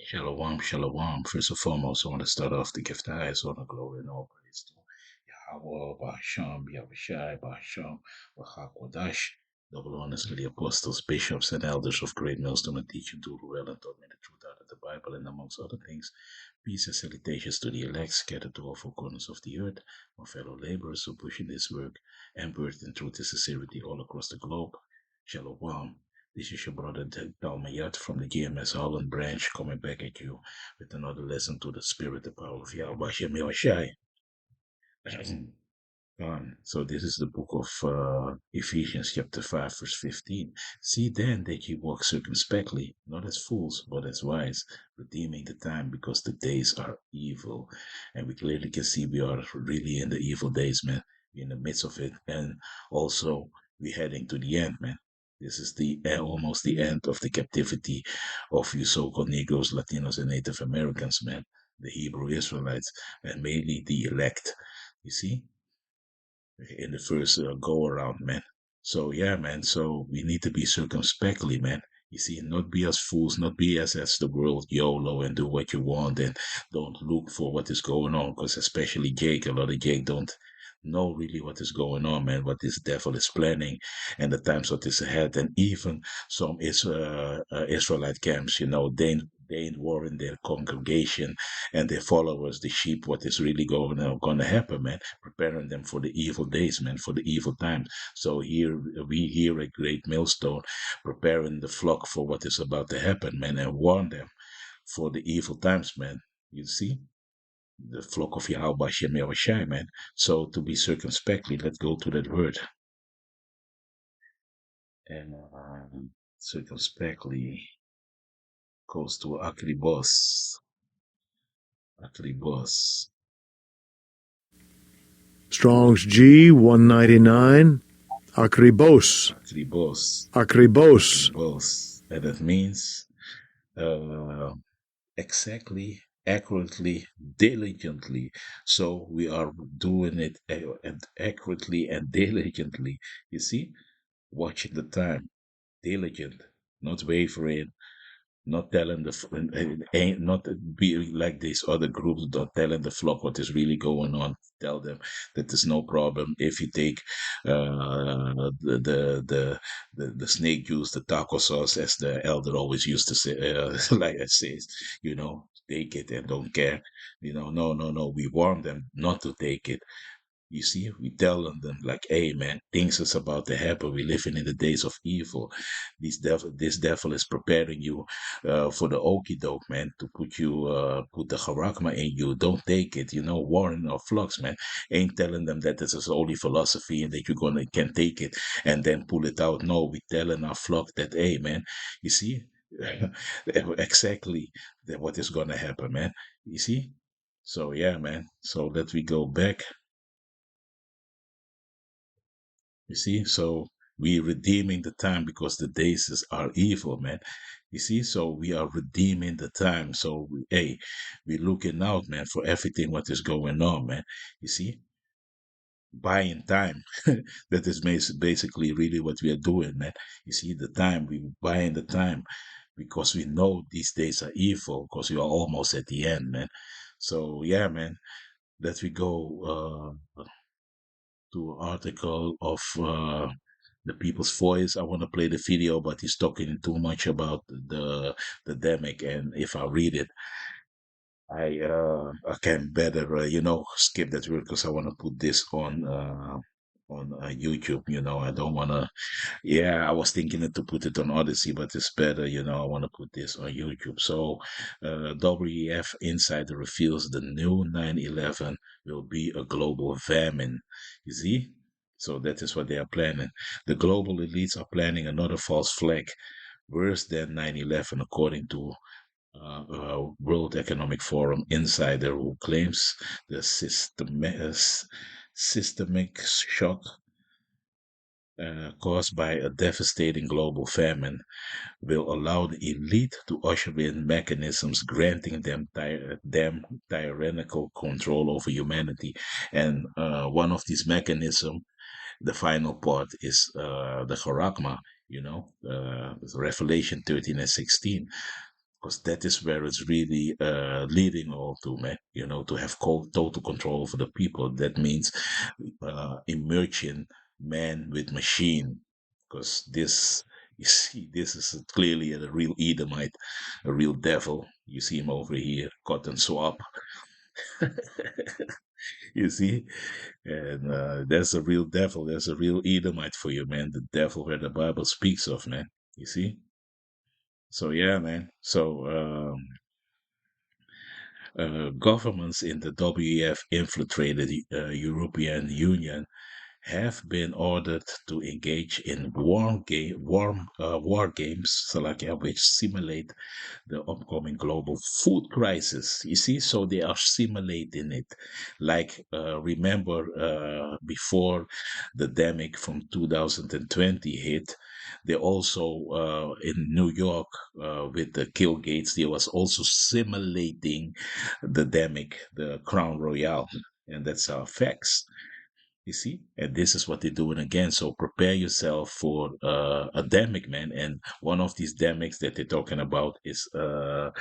Shalom, shalom. First and foremost, I want to start off to give the highest honor, glory, and all praise to Yahweh, Basham, Yahushai, Basham, Wahakwadash. Double honors to the apostles, bishops, and elders of Great Millstone and teaching to well and taught me the truth out of the Bible, and amongst other things, peace and salutations to the elect scattered to all four corners of the earth, my fellow laborers who pushing this work and birth in truth and sincerity all across the globe. Shalom. This is your brother Dalmayat from the GMS Holland branch coming back at you with another lesson to the spirit, the power of Yahweh Shem Yahushai. So this is the book of Ephesians chapter 5 verse 15. See then that ye walk circumspectly, not as fools, but as wise, redeeming the time because the days are evil. And we clearly can see we are really in the evil days, man. We're in the midst of it. And also we're heading to the end, man. This is the almost the end of the captivity of you so-called Negroes, Latinos, and Native Americans, man. The Hebrew Israelites, and mainly the elect. You see? In the first go around, man. So yeah, man. So we need to be circumspectly, man. You see, not be as fools, not be as the world YOLO and do what you want and don't look for what is going on. Because especially Jake, a lot of Jake don't know really what is going on, man. What this devil is planning and the times what is ahead. And even some Israelite camps, they ain't warning their congregation and their followers, the sheep, what is really going to happen, man, preparing them for the evil days, man, for the evil times. So here at Great Millstone, preparing the flock for what is about to happen, man, and warn them for the evil times, man. You see? The flock of Yahweh Shem Yahushai, man. So to be circumspectly, let's go to that word. And circumspectly goes to Akribos. Akribos. Strong's G 199. Akribos. Akribos. Akribos. Akribos. And that means exactly, accurately, diligently. So we are doing it accurately and diligently. You see, watching the time, diligent, not wavering, not telling ain't not be like these other groups, not telling the flock what is really going on. Tell them that there's no problem if you take the snake juice, the taco sauce, as the elder always used to say, like I says, take it and don't care. No. We warn them not to take it. You see, we telling them like, "Hey, man, things is about to happen. We're living in the days of evil. This devil is preparing you for the okie doke, man, to put the harakma in you. Don't take it. Warren or flux, man, ain't telling them that this is only philosophy and that you're gonna can take it and then pull it out. No, we telling our flock that, hey, man, you see, exactly what is gonna happen, man. You see." So yeah, man. So let we go back. You see, so we redeeming the time because the days are evil, man. You see, so we are redeeming the time. So we looking out, man, for everything what is going on, man. You see, buying time. That is basically really what we are doing, man. You see, the time we buying the time because we know these days are evil because we are almost at the end, man. So yeah, man. Let we go to article of the People's Voice. I want to play the video, but he's talking too much about the demic, and if I read it, I can better skip that word because I want to put this on YouTube. I don't want to. Yeah, I was thinking to put it on Odyssey, but it's better. I want to put this on YouTube. So, WEF Insider reveals the new 9/11 will be a global famine. You see? So that is what they are planning. The global elites are planning another false flag, worse than 9/11, according to World Economic Forum insider who claims the systemic shock caused by a devastating global famine will allow the elite to usher in mechanisms granting them tyrannical control over humanity. And one of these mechanisms, the final part, is the Harakma, Revelation 13 and 16. because that is where it's really leading all to, man. To have total control over the people. That means emerging man with machine, because this, you see, this is clearly a real Edomite, a real devil. You see him over here, cotton swab. You see, and that's a real devil. That's a real Edomite for you, man. The devil where the Bible speaks of, man. You see. So yeah, man. So governments in the WEF infiltrated the European Union have been ordered to engage in war games, Salakia, which simulate the upcoming global food crisis. You see, so they are simulating it. Like, remember, before the demic from 2020 hit, they also, in New York, with the kill gates, they was also simulating the demic, the Crown Royale. And that's our facts. You see, and this is what they're doing again. So prepare yourself for a demic, man. And one of these demics that they're talking about is the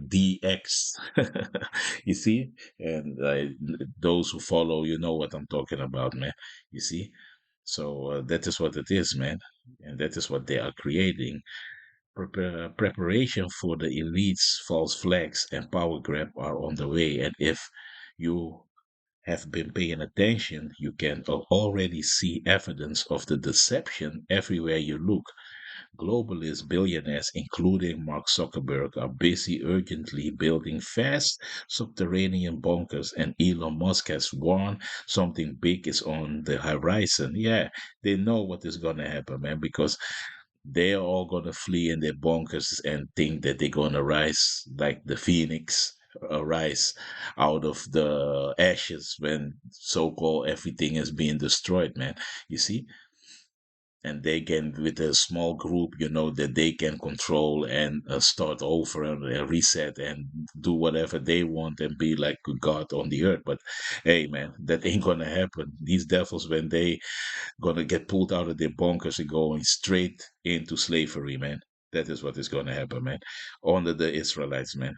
DX. You see, and those who follow, you know what I'm talking about, man. You see, so that is what it is, man, and that is what they are creating. Preparation for the elites, false flags, and power grab are on the way. And if you have been paying attention, you can already see evidence of the deception everywhere you look. Globalist billionaires, including Mark Zuckerberg, are busy urgently building fast subterranean bunkers, and Elon Musk has warned something big is on the horizon. Yeah, they know what is going to happen, man, because they're all going to flee in their bunkers and think that they're going to rise like the phoenix, rise out of the ashes when so-called everything is being destroyed, man. You see, and they can, with a small group, that they can control and start over and reset and do whatever they want and be like God on the earth. But hey, man, that ain't gonna happen. These devils, when they gonna get pulled out of their bunkers and going straight into slavery, man. That is what is gonna happen, man. Under the Israelites, man.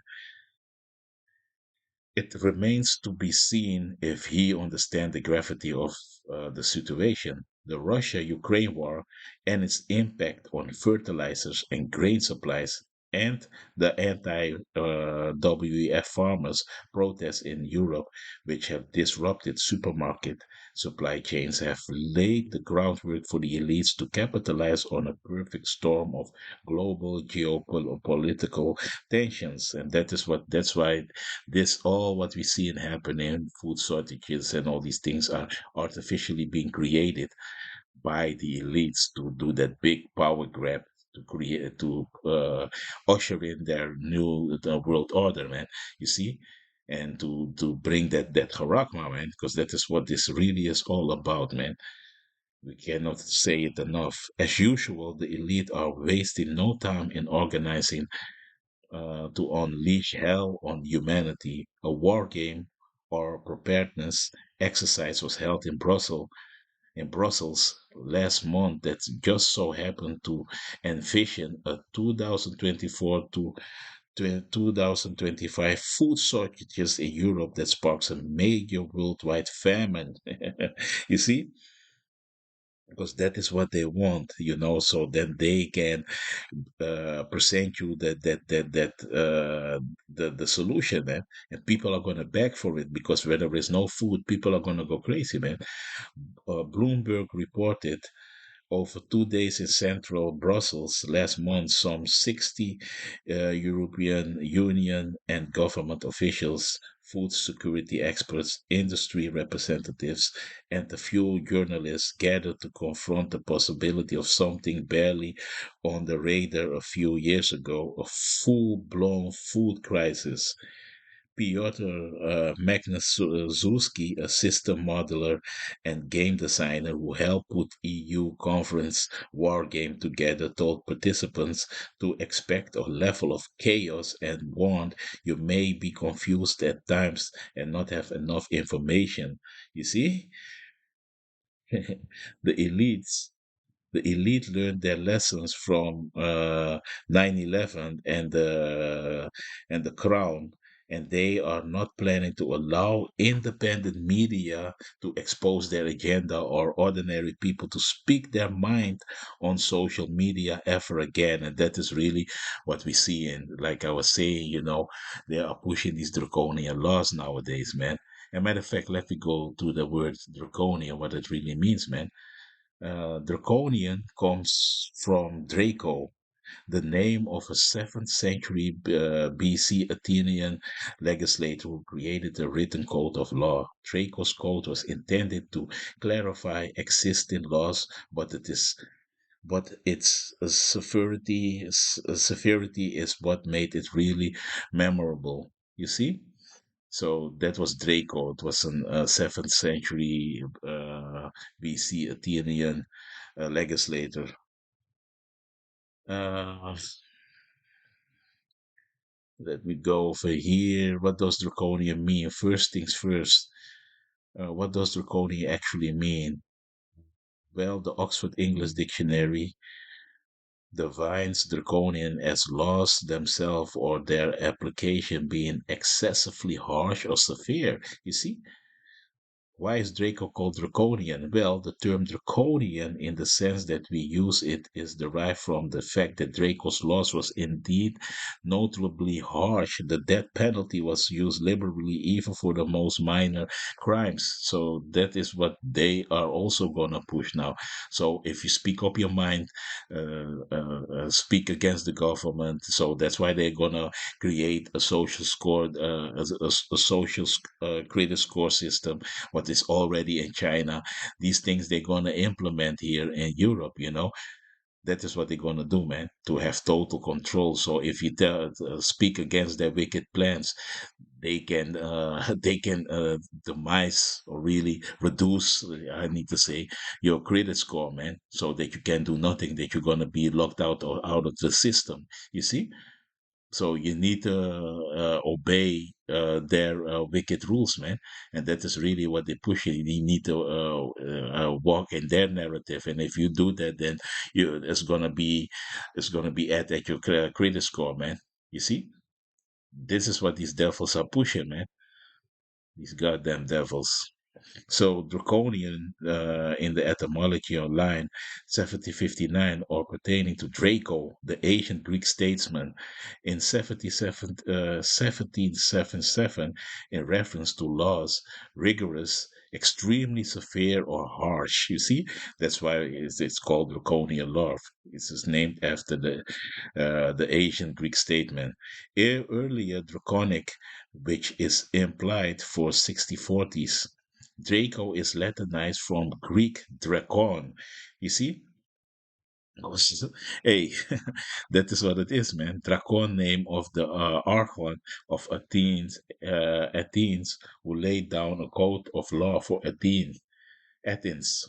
It remains to be seen if he understands the gravity of the situation. The Russia-Ukraine war and its impact on fertilizers and grain supplies, and the anti-WEF farmers protests in Europe, which have disrupted supermarket supply chains, have laid the groundwork for the elites to capitalize on a perfect storm of global geopolitical tensions. And that's why this all what we see and happening, food shortages and all these things, are artificially being created by the elites to do that big power grab, to create, to usher in their new world order, man. You see, and to bring that harakma, man, because that is what this really is all about, man. We cannot say it enough. As usual, the elite are wasting no time in organizing to unleash hell on humanity. A war game or preparedness exercise was held in Brussels last month that just so happened to envision a 2024 to 2025 food shortages in Europe that sparks a major worldwide famine. You see, because that is what they want, so then they can present you the solution, man, and people are going to beg for it, because where there is no food, people are going to go crazy, man. Bloomberg reported over 2 days in central Brussels last month, some 60 European Union and government officials, food security experts, industry representatives, and a few journalists gathered to confront the possibility of something barely on the radar a few years ago, a full-blown food crisis. Piotr Magnaszewski, a system modeler and game designer who helped put EU conference war game together, told participants to expect a level of chaos and warned you may be confused at times and not have enough information. You see, the elites. The elite learned their lessons from 9/11 and the Crown, and they are not planning to allow independent media to expose their agenda or ordinary people to speak their mind on social media ever again. And that is really what we see. And like I was saying, they are pushing these draconian laws nowadays, man. As a matter of fact, let me go to the word draconian, what it really means, man. Draconian comes from Draco, the name of a 7th century BC Athenian legislator who created a written code of law. Draco's code was intended to clarify existing laws, but its severity is what made it really memorable. You see? So that was Draco. It was a 7th century BC Athenian legislator. Uh, Let me go over here. What does draconian mean? First things first. What does draconian actually mean? Well, the Oxford English Dictionary defines draconian as laws themselves or their application being excessively harsh or severe. You see, why is Draco called draconian? Well, the term draconian, in the sense that we use it, is derived from the fact that Draco's laws was indeed notably harsh. The death penalty was used liberally even for the most minor crimes. So that is what they are also gonna push now. So if you speak up your mind, speak against the government, so that's why they're gonna create a social score, a social credit score system what is already in China. These things they're going to implement here in Europe, That is what they're going to do, man, to have total control. So if you speak against their wicked plans, they can demise or really reduce, I need to say, your credit score, man, so that you can do nothing, that you're going to be locked out or out of the system. You see? So you need to obey their wicked rules, man, and that is really what they push. You need to walk in their narrative, and if you do that, then it's gonna be at your credit score, man. You see, this is what these devils are pushing, man. These goddamn devils. So draconian in the etymology online 1759 or pertaining to Draco, the ancient Greek statesman in 1777 in reference to laws rigorous, extremely severe or harsh. You see, that's why it's called draconian law. It's just named after the ancient Greek statement. Earlier draconic, which is implied for 6040s. Draco is Latinized from Greek drakon. You see? Hey, that is what it is, man. Drakon, name of the archon of Athens, who laid down a code of law for Athens,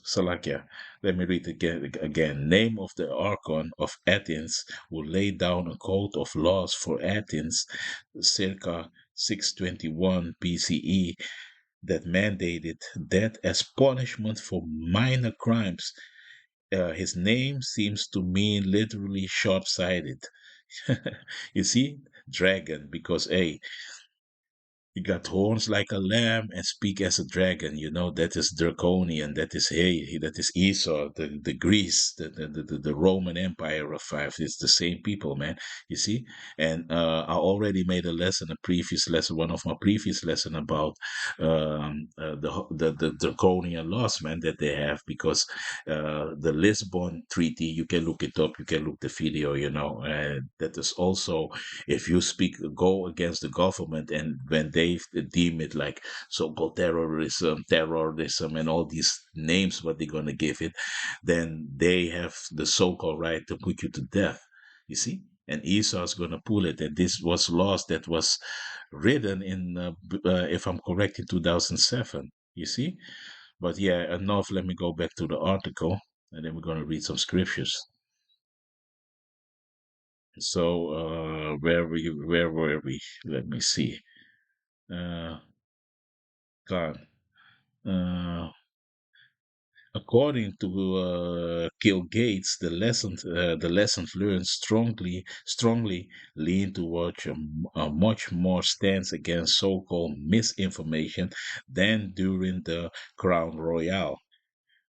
Salakia. Let me read it again. Name of the archon of Athens, who laid down a code of laws for Athens, circa 621 BCE, that mandated death as punishment for minor crimes. His name seems to mean literally sharp sighted. You see, dragon, because hey, he got horns like a lamb and speak as a dragon. That is draconian. That is hey, that is Esau, the Greece, the Roman Empire of five. It's the same people, man. You see, and I already made a lesson, a previous lesson, one of my previous lesson about the draconian laws, man, that they have because the Lisbon Treaty. You can look it up. You can look the video. That is also if you go against the government and when they deem it like so-called terrorism and all these names what they're going to give it, then they have the so-called right to put you to death. You see, and Esau's going to pull it, and this was laws that was written in if I'm correct, in 2007. You see, but yeah, enough. Let me go back to the article, and then we're going to read some scriptures. So where were we? Let me see. Uh, God. Uh, According to Gil Gates, the lessons learned strongly lean towards a much more stance against so-called misinformation than during the Crown Royale.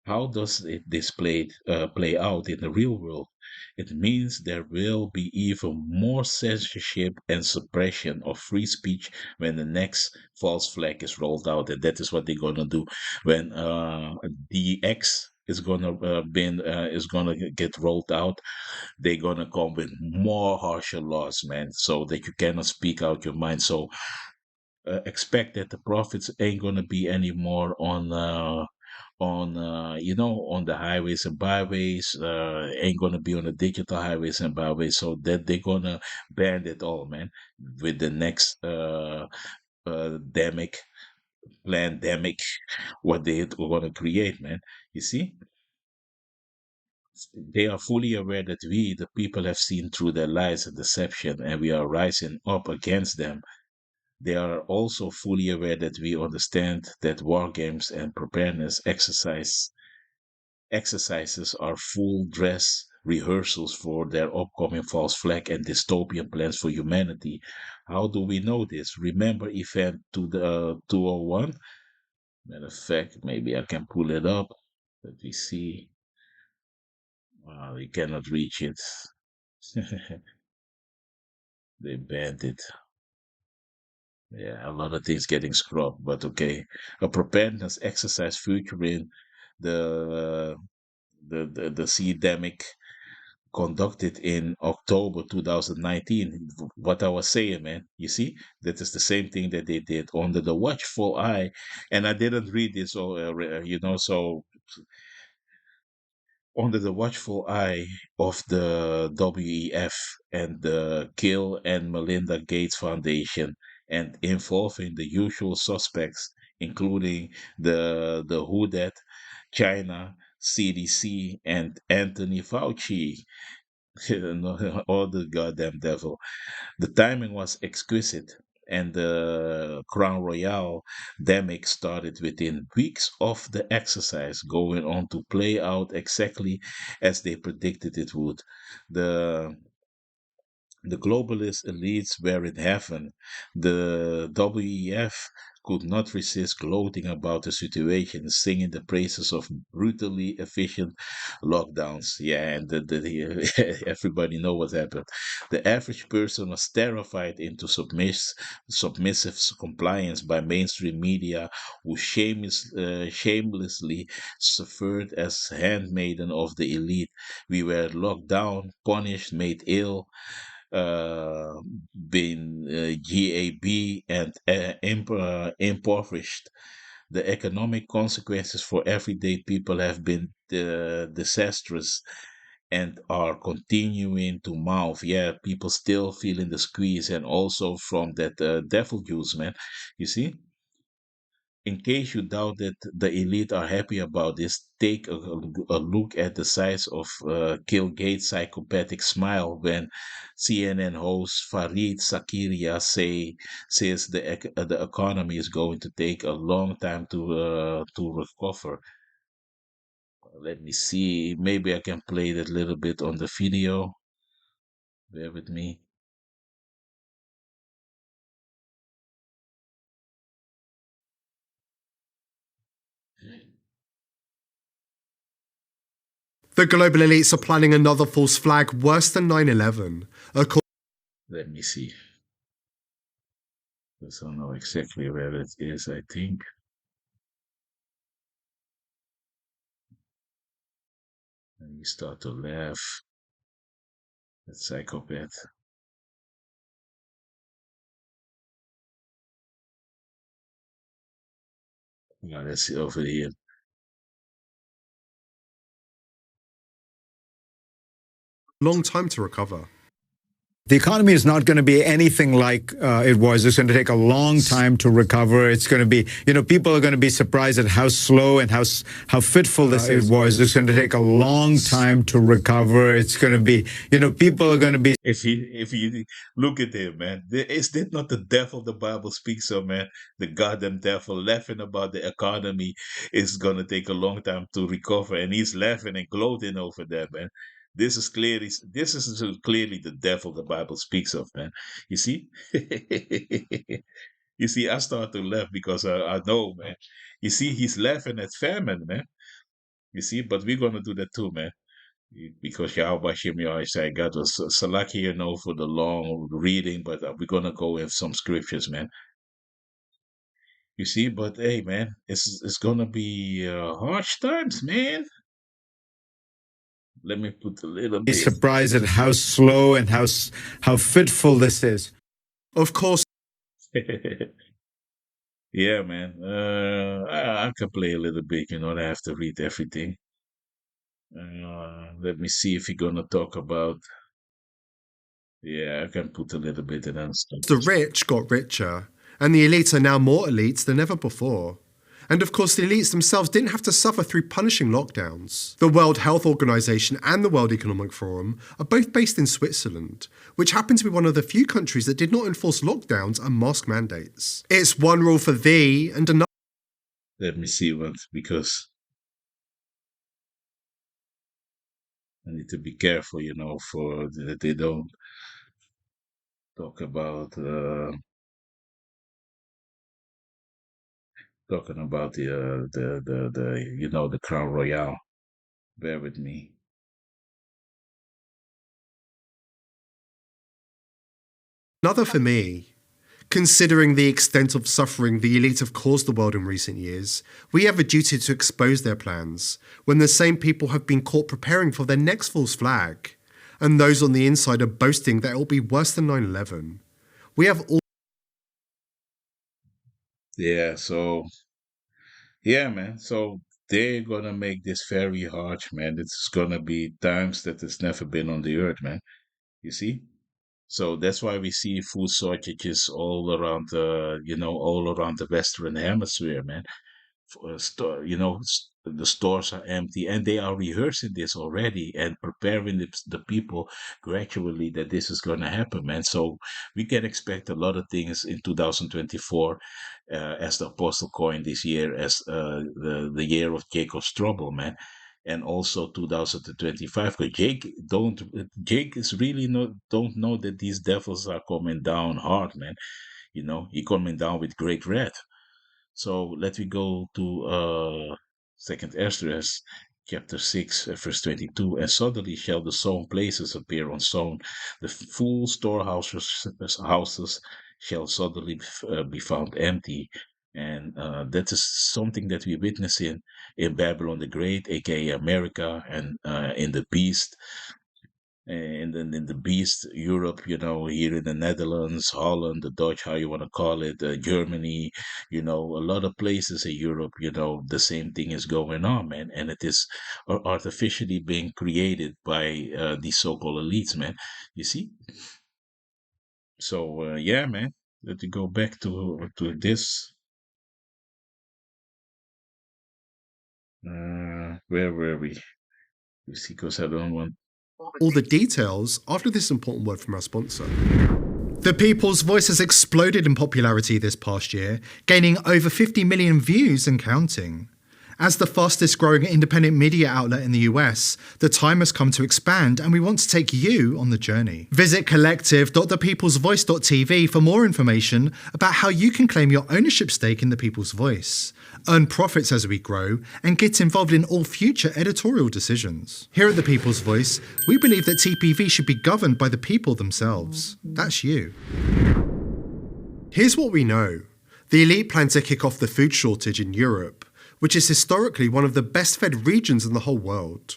How does it play out in the real world? It means there will be even more censorship and suppression of free speech when the next false flag is rolled out, and that is what they're gonna do when DX is gonna get rolled out. They're gonna come with more harsher laws, man, so that you cannot speak out your mind. So expect that the profits ain't gonna be anymore on the highways and byways, ain't gonna be on the digital highways and byways, so that they're gonna ban it all, man, with the next demic pandemic what they're gonna create, man. You see, they are fully aware that we the people have seen through their lies and deception, and we are rising up against them. They are also fully aware that we understand that war games and preparedness exercises are full dress rehearsals for their upcoming false flag and dystopian plans for humanity. How do we know this? Remember event to the 201? Matter of fact, maybe I can pull it up. Let me see. We cannot reach it. They banned it. Yeah, a lot of things getting scrubbed, but okay. A preparedness exercise featuring the the CDemic conducted in October 2019. What I was saying, man, you see, that is the same thing that they did under the watchful eye. And I didn't read this, so under the watchful eye of the WEF and the Bill and Melinda Gates Foundation, and involving the usual suspects, including the WHO, China, CDC, and Anthony Fauci. All the goddamn devil. The timing was exquisite, and the Crown Royal demic started within weeks of the exercise, going on to play out exactly as they predicted it would. The the globalist elites were in heaven. The WEF could not resist gloating about the situation, singing the praises of brutally efficient lockdowns. Yeah, and everybody know what happened. The average person was terrified into submissive compliance by mainstream media, who shamelessly suffered as handmaiden of the elite. We were locked down, punished, made ill, uh, been GAB and impoverished. The economic consequences for everyday people have been disastrous and are continuing to mouth. Yeah, people still feeling the squeeze, and also from that devil juice, man. You see? In case you doubt that the elite are happy about this, take a look at the size of Bill Gates' psychopathic smile when CNN host Farid Sakiria says the economy is going to take a long time to recover. Let me see. Maybe I can play that little bit on the video. Bear with me. The global elites are planning another false flag worse than 9/11. Let me see. I don't know exactly where it is, I think. And you start to laugh. That psychopath. Yeah, let's see over here. Long time to recover. The economy is not going to be anything like it was. It's going to take a long time to recover. It's going to be, people are going to be surprised at how slow and how fitful this was. It's going to take a long time to recover. It's going to be, people are going to be. If you look at him, man, is that not the devil the Bible speaks of, man? The goddamn devil laughing about the economy is gonna take a long time to recover, and he's laughing and gloating over that, man. This is clearly the devil the Bible speaks of, man. You see, you see, I start to laugh because I know, man. You see, he's laughing at famine, man. You see, but we're gonna do that too, man. Because Yahweh Shem Yahweh God was Salaki, for the long reading, but we're gonna go with some scriptures, man. You see, but hey, man, it's gonna be harsh times, man. Let me put a little Be bit. surprised at how slow and how fitful this is. Of course, Yeah, man. I can play a little bit. I have to read everything. Let me see if you're gonna talk about. Yeah, I can put a little bit and then stop. the rich got richer, and the elites are now more elites than ever before. And of course, the elites themselves didn't have to suffer through punishing lockdowns. The World Health Organization and the World Economic Forum are both based in Switzerland, which happened to be one of the few countries that did not enforce lockdowns and mask mandates. It's one rule for thee and another. Let me see what, because I need to be careful, for that they don't talk about talking about the Crown Royal. Bear with me. Another for me. Considering the extent of suffering the elite have caused the world in recent years, we have a duty to expose their plans, when the same people have been caught preparing for their next false flag, and those on the inside are boasting that it will be worse than 9/11. We have all. Yeah, yeah, man. So they're gonna make this very hard, man. It's gonna be times that it's never been on the earth, man. You see? So that's why we see food shortages all around the Western Hemisphere, man. The stores are empty, and they are rehearsing this already and preparing the people gradually that this is going to happen, man. So we can expect a lot of things in 2024, as the apostle coined this year as the year of Jacob's trouble, man. And also 2025, because Jake is really not don't know that these devils are coming down hard, man. He coming down with great wrath. So let me go to Second Esdras, chapter 6, verse 22. And suddenly shall the sown places appear unsown; the full storehouses shall suddenly be found empty. And that is something that we witness in Babylon the Great, aka America, and in the Beast, and then in the Beast, Europe, here in the Netherlands, Holland, the Dutch, how you want to call it, Germany, a lot of places in Europe, the same thing is going on, man. And it is artificially being created by these so-called elites, man. You see? So, yeah, man. Let me go back to this. Where were we? You see, because I don't want. All the details after this important word from our sponsor. The People's Voice has exploded in popularity this past year, gaining over 50 million views and counting. As the fastest growing independent media outlet in the US, the time has come to expand, and we want to take you on the journey. Visit collective.thepeoplesvoice.tv for more information about how you can claim your ownership stake in The People's Voice, earn profits as we grow, and get involved in all future editorial decisions. Here at The People's Voice, we believe that TPV should be governed by the people themselves. That's you. Here's what we know. The elite plan to kick off the food shortage in Europe, which is historically one of the best-fed regions in the whole world.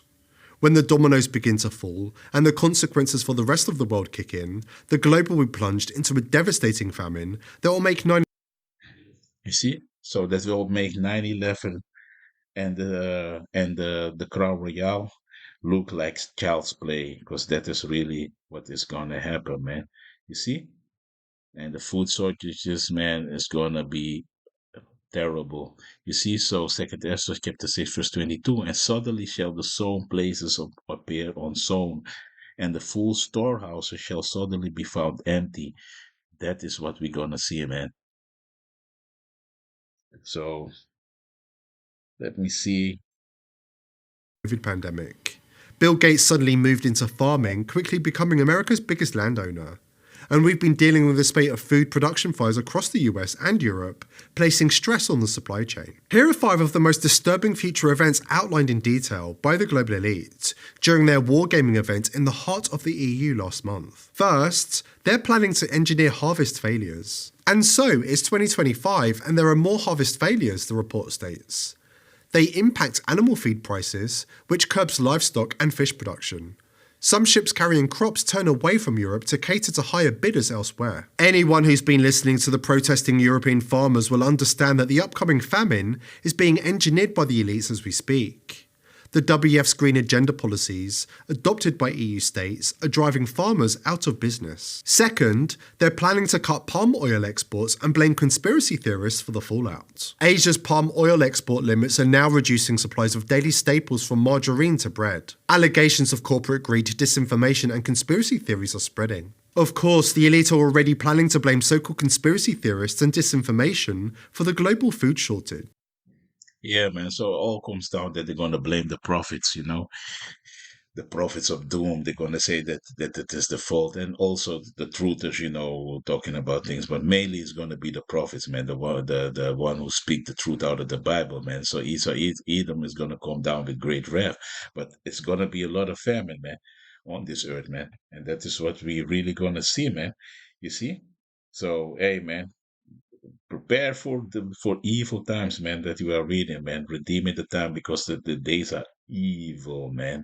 When the dominoes begin to fall and the consequences for the rest of the world kick in, the globe will be plunged into a devastating famine that will make You see? So that will make 9/11 and the Crown Royal look like child's play, because that is really what is gonna happen, man. You see? And the food shortages, man, is gonna be terrible. You see, so Second Ezra chapter 6, verse 22, and suddenly shall the sown places appear unsown, and the full storehouses shall suddenly be found empty. That is what we're gonna see, man. So let me see. COVID pandemic. Bill Gates suddenly moved into farming, quickly becoming America's biggest landowner. And we've been dealing with a spate of food production fires across the US and Europe, placing stress on the supply chain. Here are 5 of the most disturbing future events outlined in detail by the global elite during their wargaming event in the heart of the EU last month. First, they're planning to engineer harvest failures. And so, it's 2025 and there are more harvest failures, the report states. They impact animal feed prices, which curbs livestock and fish production. Some ships carrying crops turn away from Europe to cater to higher bidders elsewhere. Anyone who's been listening to the protesting European farmers will understand that the upcoming famine is being engineered by the elites as we speak. The WEF's green agenda policies, adopted by EU states, are driving farmers out of business. Second, they're planning to cut palm oil exports and blame conspiracy theorists for the fallout. Asia's palm oil export limits are now reducing supplies of daily staples from margarine to bread. Allegations of corporate greed, disinformation, and conspiracy theories are spreading. Of course, the elite are already planning to blame so-called conspiracy theorists and disinformation for the global food shortage. Yeah, man. So it all comes down that they're gonna blame the prophets, the prophets of doom. They're gonna say that it is the fault, and also the truthers, talking about things. But mainly it's gonna be the prophets, man. The one who speak the truth out of the Bible, man. So Esau, Edom is gonna come down with great wrath, but it's gonna be a lot of famine, man, on this earth, man. And that is what we really gonna see, man. You see? So hey, man, prepare for evil times, man, that you are reading, man. Redeeming the time because the days are evil, man.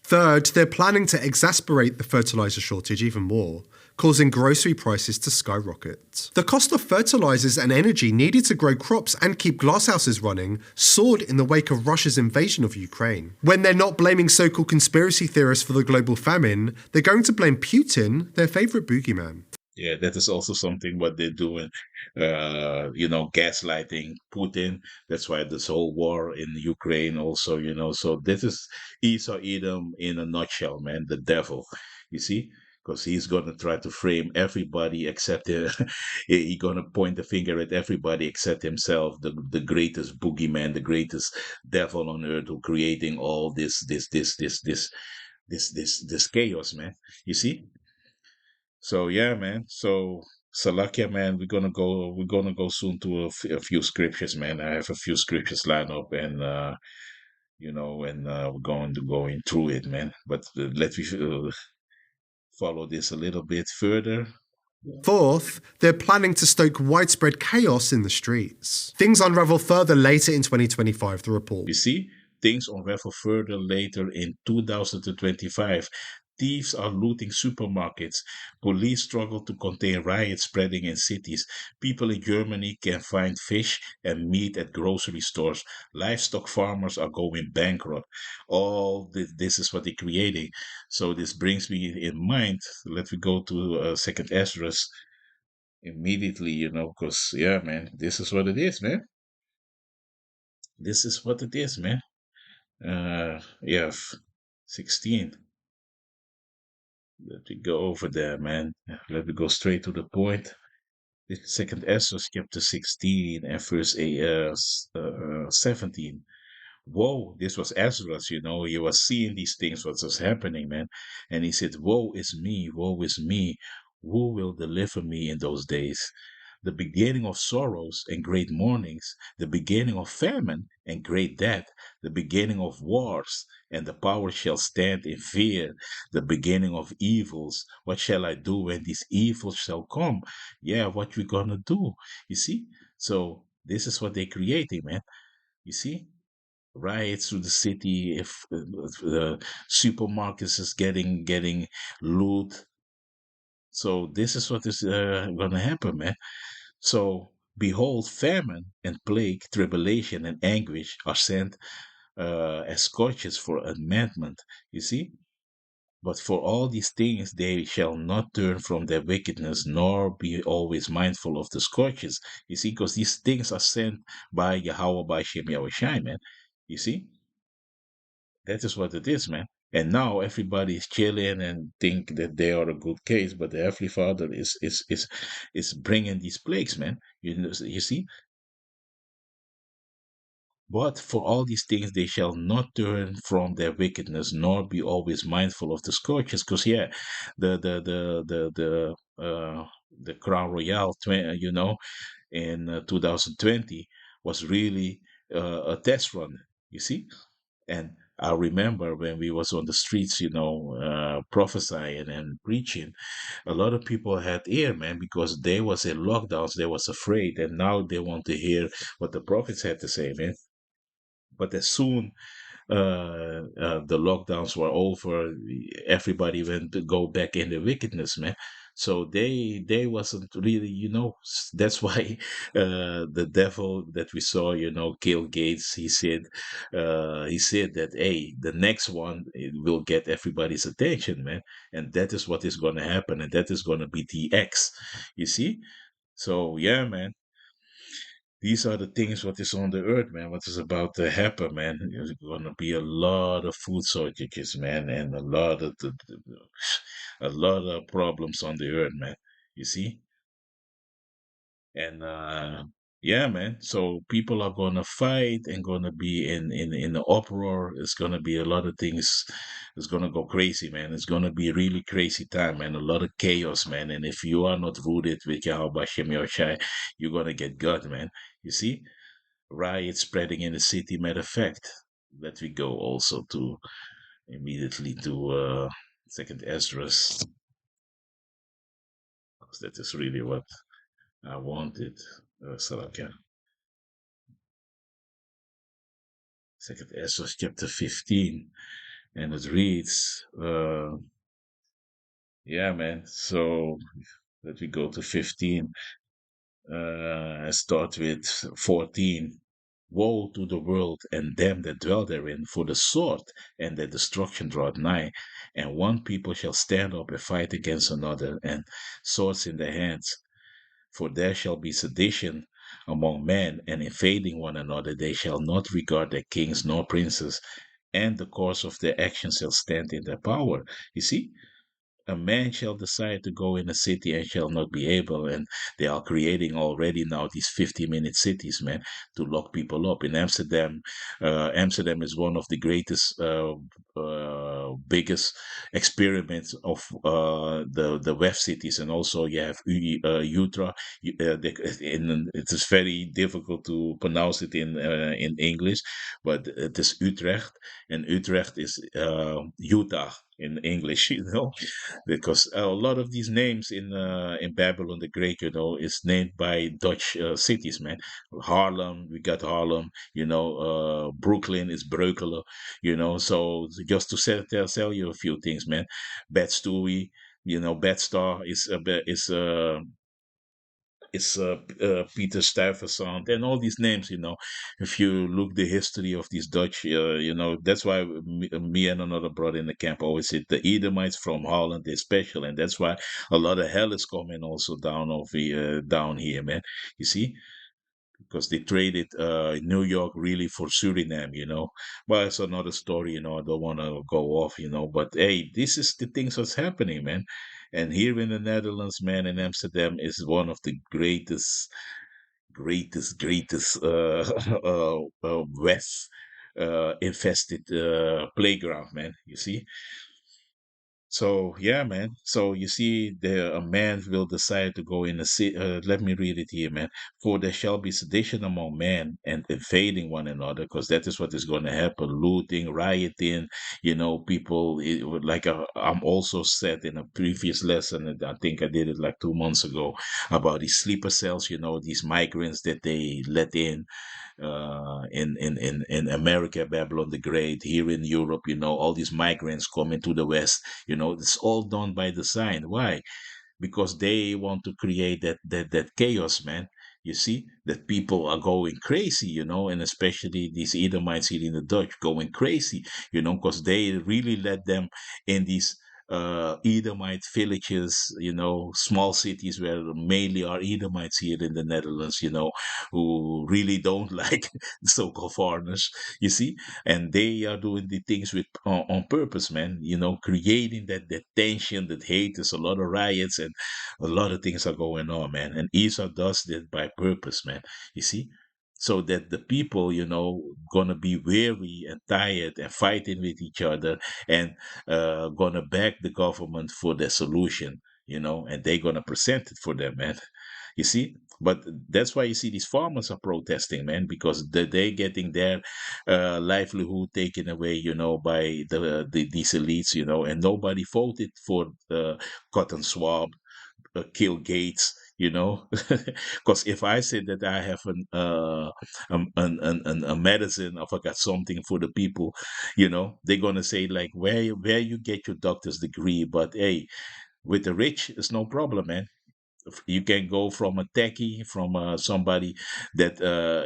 Third, they're planning to exacerbate the fertilizer shortage even more, causing grocery prices to skyrocket. The cost of fertilizers and energy needed to grow crops and keep glasshouses running soared in the wake of Russia's invasion of Ukraine. When they're not blaming so-called conspiracy theorists for the global famine, they're going to blame Putin, their favorite boogeyman. Yeah, that is also something what they're doing, gaslighting Putin. That's why this whole war in Ukraine also, so this is Esau Edom in a nutshell, man, the devil, you see? Because he's going to try to frame everybody except he's going to point the finger at everybody except himself, the greatest boogeyman, the greatest devil on earth, who creating all this chaos, man. You see? So yeah, man. So Salakia, man, we're gonna go soon to a few scriptures, man. I have a few scriptures lined up, and we're going to go in through it, man. But let me follow this a little bit further. Fourth, they're planning to stoke widespread chaos in the streets. Things unravel further later in 2025, the report. You see, things unravel further later in 2025. Thieves are looting supermarkets. Police struggle to contain riots spreading in cities. People in Germany can find fish and meat at grocery stores. Livestock farmers are going bankrupt. All this is what they're creating. So this brings me in mind. Let me go to Second Esdras immediately, because yeah, man, this is what it is, man. This is what it is, man. Yeah, 16. Let me go over there, man. Let me go straight to the point. The Second Ezra chapter 16 and verse 17. Whoa, this was Ezra's, he was seeing these things, what was happening, man. And he said, woe is me, woe is me. Who will deliver me in those days? The beginning of sorrows and great mournings, the beginning of famine and great death, the beginning of wars, and the power shall stand in fear, the beginning of evils. What shall I do when these evils shall come? Yeah, what we gonna do? You see? So this is what they're creating, man. You see? Riots through the city, if the supermarkets is getting loot. So this is what is gonna happen, man. So behold, famine and plague, tribulation and anguish are sent as scourges for amendment. You see? But for all these things they shall not turn from their wickedness, nor be always mindful of the scourges. You see, because these things are sent by Yahweh, by Shem Yahushai, man. You see? That is what it is, man. And now everybody is chilling and think that they are a good case, but the Heavenly Father is bringing these plagues, man. You see, but for all these things they shall not turn from their wickedness, nor be always mindful of the scourges. Because yeah, the Crown Royale, in 2020 was really a test run. You see, and I remember when we was on the streets, prophesying and preaching, a lot of people had ear, man, because they was in lockdowns, they was afraid, and now they want to hear what the prophets had to say, man. But as soon the lockdowns were over, everybody went to go back in the wickedness, man. So they wasn't really, that's why the devil that we saw, kill Gates. He said that, hey, the next one, it will get everybody's attention, man, and that is what is going to happen, and that is going to be DX. You see? So yeah, man, these are the things what is on the earth, man. What is about to happen, man? There's gonna be a lot of food shortages, man, and a lot of problems on the earth, man. You see, and yeah, man. So people are gonna fight and gonna be in the uproar. It's gonna be a lot of things. It's gonna go crazy, man. It's gonna be a really crazy time, man. A lot of chaos, man. And if you are not rooted with Yahweh Shem Yoshai, you're gonna get God, man. You see? Riots spreading in the city. Matter of fact, let we go also to immediately to Second Esdras, because that is really what I wanted. Salakia. Second Esdras chapter 15, and it reads, yeah, man. So let me go to 15. I start with 14. Woe to the world and them that dwell therein, for the sword and the destruction draweth nigh, and one people shall stand up and fight against another, and swords in their hands. For there shall be sedition among men, and invading one another, they shall not regard their kings nor princes, and the course of their actions shall stand in their power. You see? A man shall decide to go in a city and shall not be able, and they are creating already now these 50-minute cities, man, to lock people up. In Amsterdam, Amsterdam is one of the greatest, biggest experiments of the west cities, and also you have Utrecht. It is very difficult to pronounce it in English, but it is Utrecht, and Utrecht is Utah in English, because a lot of these names in Babylon the Great, is named by Dutch cities, man. Harlem, we got Harlem, Brooklyn is Breukelen, So just to tell you a few things, man. Bed Stuy, Bed-Stuy is Peter Stuyvesant, and all these names. If you look the history of these Dutch, that's why me and another brother in the camp always said the Edomites from Holland is special, and that's why a lot of hell is coming also down here, man. You see, because they traded New York really for Suriname, But it's another story, I don't want to go off, But hey, this is the things that's happening, man. And here in the Netherlands, man, in Amsterdam is one of the greatest West infested playground, man. You see, so yeah, man. So you see, a man will decide to go in a city. Let me read it here, man. For there shall be sedition among men and invading one another, because that is what is going to happen. Looting, rioting. People. Like I'm also said in a previous lesson, and I think I did it like 2 months ago, about these sleeper cells. These migrants that they let in America, Babylon the Great, here in Europe, all these migrants coming to the West, it's all done by design. Why? Because they want to create that chaos, man. You see that people are going crazy, and especially these Edomites here in the Dutch going crazy, because they really let them in these Edomite villages, small cities where mainly are Edomites here in the Netherlands, who really don't like the so-called foreigners, you see, and they are doing the things with on purpose, man, creating that tension, that hate. There's a lot of riots and a lot of things are going on, man, and Esau does this by purpose, man, you see, so that the people, gonna be weary and tired and fighting with each other and gonna back the government for the solution, and they're gonna present it for them, man. You see, but that's why you see these farmers are protesting, man, because they're getting their livelihood taken away, by these elites, and nobody voted for Cotton Swab, Kill Gates, because if I say that I have a medicine, if I got something for the people, they're gonna say like, where you get your doctor's degree, but hey, with the rich, it's no problem, man. You can go from a techie, from somebody that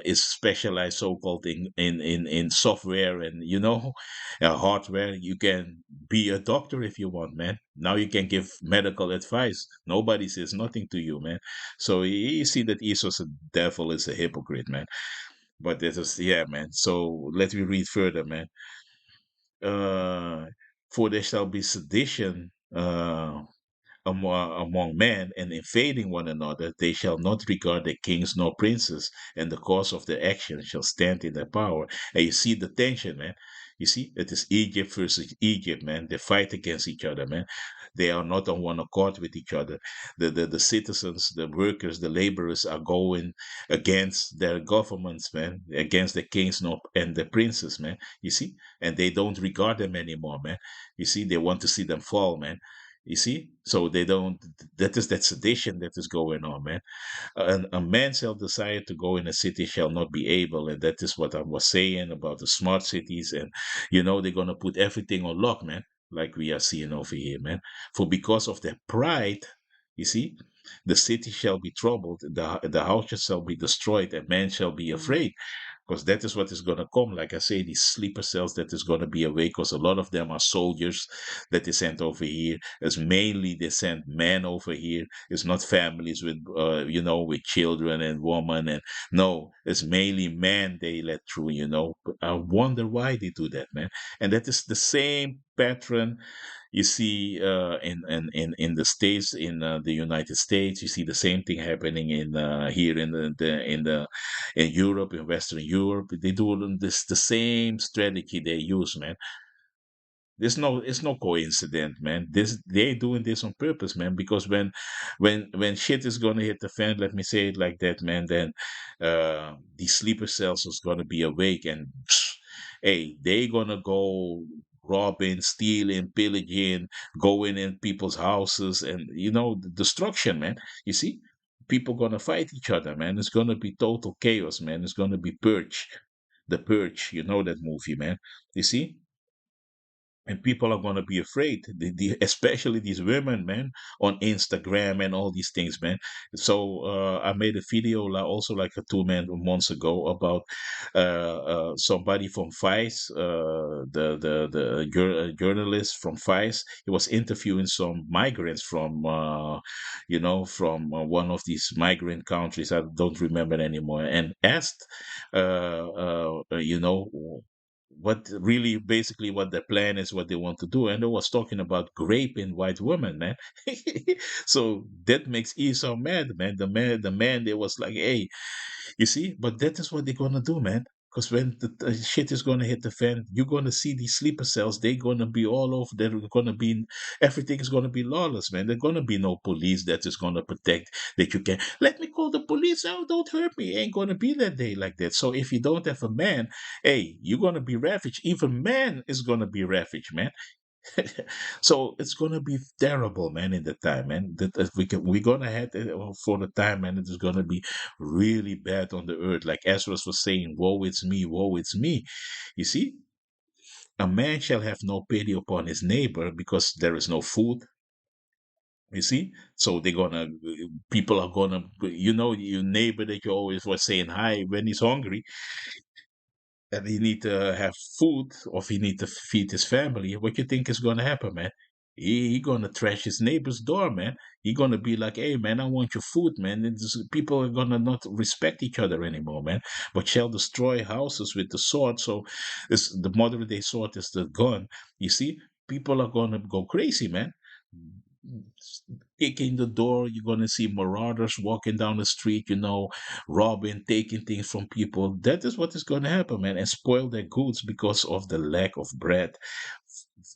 is specialized, so-called in software and hardware. You can be a doctor if you want, man. Now you can give medical advice. Nobody says nothing to you, man. So you see that Esau's a devil, is a hypocrite, man. But this is, yeah, man. So let me read further, man. uh for there shall be sedition among men, and invading one another. They shall not regard their kings nor princes, and the cause of their action shall stand in their power. And you see the tension, man. You see, it is Egypt versus Egypt, man. They fight against each other, man. They are not on one accord with each other. The citizens, the workers, the laborers are going against their governments, man, against the kings and the princes, man. You see, and they don't regard them anymore, man. You see, they want to see them fall, man. You see? So they don't, that is that sedition that is going on, man. A man shall desire to go in a city shall not be able. And that is what I was saying about the smart cities. And, they're going to put everything on lock, man, like we are seeing over here, man. For because of their pride, you see, the city shall be troubled, the houses shall be destroyed, and man shall be afraid, because that is what is going to come. Like I say, these sleeper cells that is going to be awake, because a lot of them are soldiers that they sent over here. It's mainly they send men over here. It's not families with with children and women, and no, it's mainly men they let through. But I wonder why they do that, man. And that is the same pattern you see in the states, in the United States. You see the same thing happening in here in Europe, in Western Europe. They do this the same strategy they use, man. It's no coincidence, man. They're doing this on purpose, man. Because when shit is gonna hit the fan, let me say it like that, man. Then these sleeper cells is gonna be awake, and hey, they gonna go robbing, stealing, pillaging, going in people's houses, and the destruction, man. You see, people gonna fight each other, man. It's gonna be total chaos, man. It's gonna be purge, the purge. You know that movie, man. You see, and people are going to be afraid, especially these women, man, on Instagram and all these things, man. So I made a video also like a 2 months ago about somebody from Vice, the journalist from Vice. He was interviewing some migrants from one of these migrant countries. I don't remember anymore, and asked what really basically what their plan is, what they want to do. And they was talking about raping white women, man. So that makes Esau mad, man. The man, they was like, hey, you see, but that is what they're gonna do, man. Because when the shit is gonna hit the fan, you're gonna see these sleeper cells. They're gonna be all over. They're gonna be everything is gonna be lawless, man. There's gonna be no police that is gonna protect that you can let me call the police. Oh, don't hurt me. Ain't gonna be that day like that. So if you don't have a man, hey, you're gonna be ravaged. Even man is gonna be ravaged, man. So it's gonna be terrible, man. In the time, man. That we're gonna have for the time, man. It is gonna be really bad on the earth. Like Ezra was saying, "Woe it's me, woe it's me." You see, a man shall have no pity upon his neighbor because there is no food, You see? So people are gonna, your neighbor that you always was saying hi when he's hungry and he need to have food or if he need to feed his family, what you think is gonna happen, man? He gonna trash his neighbor's door, man. He gonna be like, "Hey, man, I want your food, man." People are gonna not respect each other anymore, man. But shall destroy houses with the sword. So, the modern day sword is the gun. You see, people are gonna go crazy, man. Kicking the door, you're gonna see marauders walking down the street, robbing, taking things from people. That is what is gonna happen, man, and spoil their goods because of the lack of bread.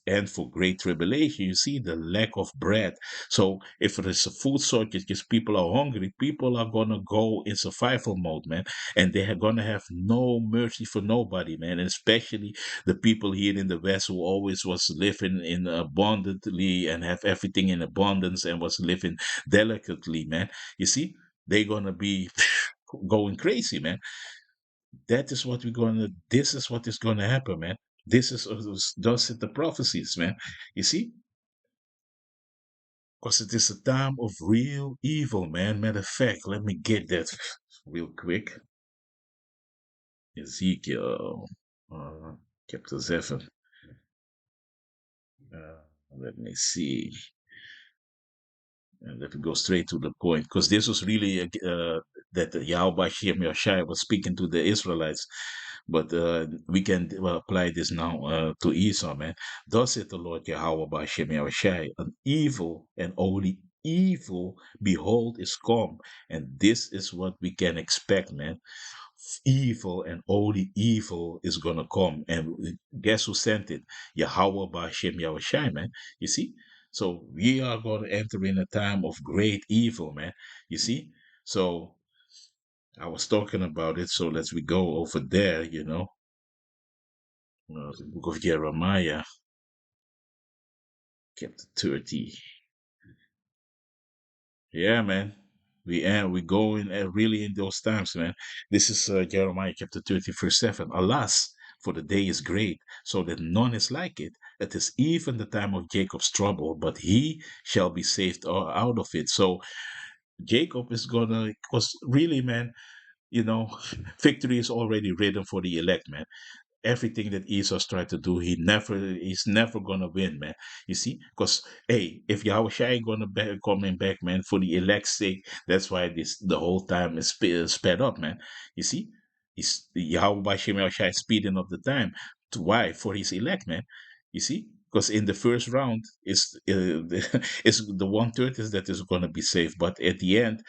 And for great tribulation, you see the lack of bread. So if there's a food shortage because people are hungry, people are gonna go in survival mode, man, and they are gonna have no mercy for nobody, man, and especially the people here in the West who always was living in abundantly and have everything in abundance and was living delicately, man. You see, they're gonna be going crazy, man. This is what is gonna happen, man. This is thus it the prophecies, man. You see, because it is a time of real evil, man. Matter of fact, let me get that real quick. Ezekiel, chapter 7. Let me see. And let me go straight to the point, because this was really that Yahweh Shem Yashai was speaking to the Israelites. But we can apply this now to Esau, man. Thus saith the Lord Yahweh Bashem Yahweh, an evil and only evil, behold, is come. And this is what we can expect, man. Evil and only evil is going to come. And guess who sent it? Yahweh Bashem Yahweh, man. You see? So we are going to enter in a time of great evil, man. You see? So I was talking about it, so let's we go over there, the book of Jeremiah, chapter 30. Yeah, man. We going really in those times, man. This is Jeremiah chapter 30, verse 7. Alas, for the day is great, so that none is like it. It is even the time of Jacob's trouble, but he shall be saved out of it. So Jacob is gonna, because really, man, victory is already written for the elect, man. Everything that Esau's tried to do, he's never gonna win, man. You see, because hey, if Yahweh ain't gonna coming back, man, for the elect's sake, that's why the whole time is sped up, man. You see, Yahweh by Shem Yahushai speeding up the time. Why? For his elect, man. You see, because in the first round is is the 1/3 is that is gonna be safe, but at the end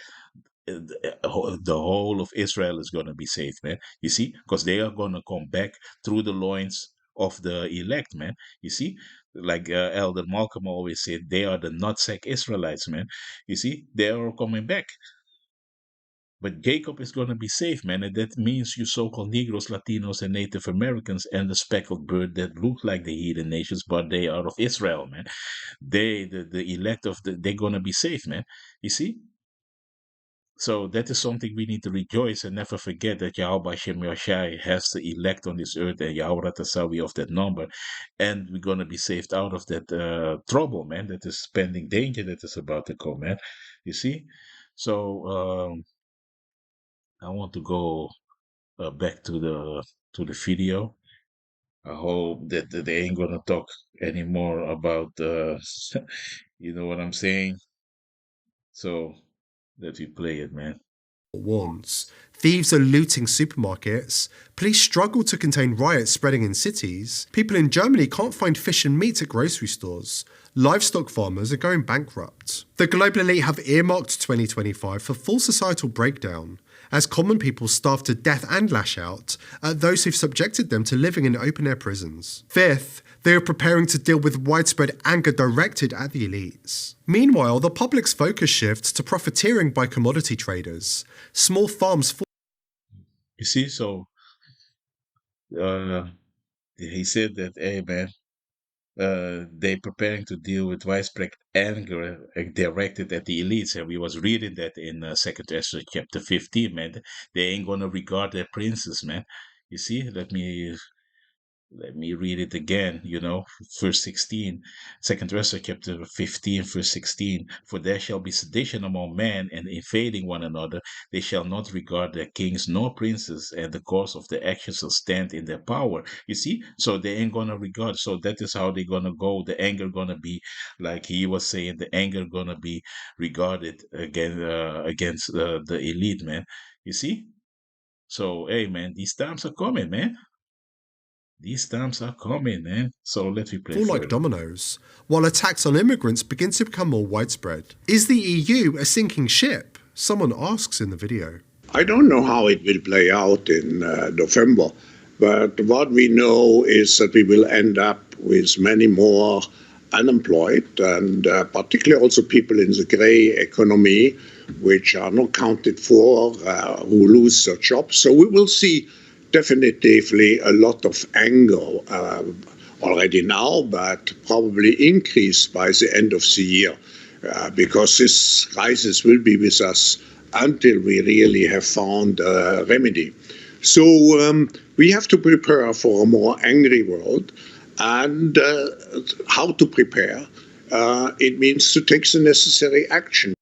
the whole of Israel is going to be saved, man. You see, because they are going to come back through the loins of the elect, man. You see, like Elder Malcolm always said, they are the nutsack Israelites, man. You see, they are coming back. But Jacob is going to be saved, man, and that means you so-called Negroes, Latinos, and Native Americans, and the speckled bird that look like the heathen nations, but they are of Israel, man. The elect they're going to be saved, man. You see, so that is something we need to rejoice and never forget that Yahweh Shem Yoshai has the elect on this earth and Yahweh Tasawi of that number. And we're going to be saved out of that trouble, man, that is pending danger that is about to come, man. You see? So I want to go back to the video. I hope that they ain't going to talk anymore about, you know what I'm saying? So that we play it, man. Warns. Thieves are looting supermarkets. Police struggle to contain riots spreading in cities. People in Germany can't find fish and meat at grocery stores. Livestock farmers are going bankrupt. The global elite have earmarked 2025 for full societal breakdown, as common people starve to death and lash out at those who've subjected them to living in open-air prisons. Fifth, they are preparing to deal with widespread anger directed at the elites. Meanwhile, the public's focus shifts to profiteering by commodity traders. Small farms fall. You see, so he said that, hey, man, they preparing to deal with widespread anger directed at the elites, and we was reading that in Second Ezra chapter 15, man. They ain't gonna regard their princes, man. You see, let me Let me read it again, verse 16, Second Ezra chapter 15, verse 16. For there shall be sedition among men and invading one another. They shall not regard their kings nor princes, and the course of their actions shall stand in their power. You see? So they ain't gonna regard. So that is how they're gonna go. The anger gonna be, like he was saying, the anger gonna be regarded against the elite, man. You see? So, hey, man, these times are coming, man. These times are coming, man. So let me play Fall like further. dominoes, while attacks on immigrants begin to become more widespread. Is the EU a sinking ship? Someone asks in the video. I don't know how it will play out in November, but what we know is that we will end up with many more unemployed, and particularly also people in the grey economy, which are not counted for, who lose their jobs. So we will see definitively a lot of anger already now, but probably increase by the end of the year, because this crisis will be with us until we really have found a remedy. So we have to prepare for a more angry world, and how to prepare? It means to take the necessary action.